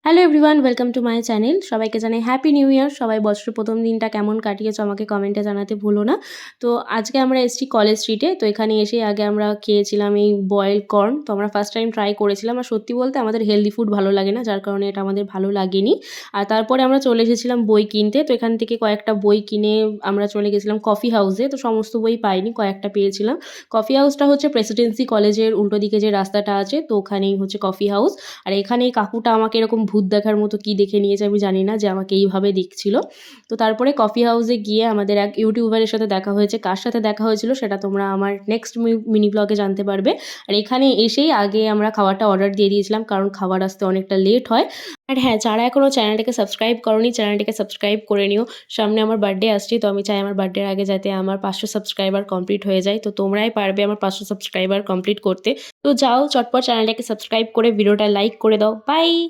Hello everyone, welcome to my channel. সবাইকে জানাই happy new year. সবাই বছরের প্রথম দিনটা কেমন কাটিয়েছো আমাকে কমেন্টে জানাতে ভুলো না। তো আজকে আমরা এসেছি কলেজ স্ট্রিটে। তো এখানে এসেই আগে আমরা খেয়েছিলাম এই বয়েলড কর্ন। তো আমরা ফার্স্ট টাইম ট্রাই করেছিলাম। আর সত্যি বলতে আমাদের হেলদি ফুড ভালো লাগে না, যার কারণে এটা আমাদের ভালো লাগেনি। আর তারপরে আমরা চলে এসেছিলাম বই কিনতে। তো এখান থেকে কয়েকটা বই কিনে আমরা চলে গেছিলাম কফি হাউসে। তো সমস্ত বই পাইনি, কয়েকটা পেয়েছিলাম। কফি হাউসটা হচ্ছে প্রেসিডেন্সি কলেজের উল্টো দিকে যে রাস্তাটা আছে, তো ওখানেই হচ্ছে কফি হাউস। আর এখানে এই কাকুটা আমাকে এরকম ভূত দেখার মতো কি দেখে নিয়েছে আমি জানি না, যে আমাকে এইভাবে দেখছিল। তো তারপরে কফি হাউসে গিয়ে আমাদের এক ইউটিউবারের সাথে দেখা হয়েছে। কার সাথে দেখা হয়েছিল সেটা তোমরা আমার নেক্সট মিনি ব্লগে জানতে পারবে। আর এখানে এসেই আগে আমরা খাবারটা অর্ডার দিয়ে দিয়েছিলাম, কারণ খাবার আসতে অনেকটা লেট হয়। আর হ্যাঁ, যারা এখনও চ্যানেলটাকে সাবস্ক্রাইব করোনি, চ্যানেলটাকে সাবস্ক্রাইব করে নিও। সামনে আমার বার্থডে আসছে, তো আমি চাই আমার বার্থডের আগে যাতে আমার 500 সাবস্ক্রাইবার কমপ্লিট হয়ে যায়। তো তোমরাই পারবে আমার 500 সাবস্ক্রাইবার কমপ্লিট করতে। তো যাও চটপট চ্যানেলটাকে সাবস্ক্রাইব করে ভিডিওটা লাইক করে দাও। বাই।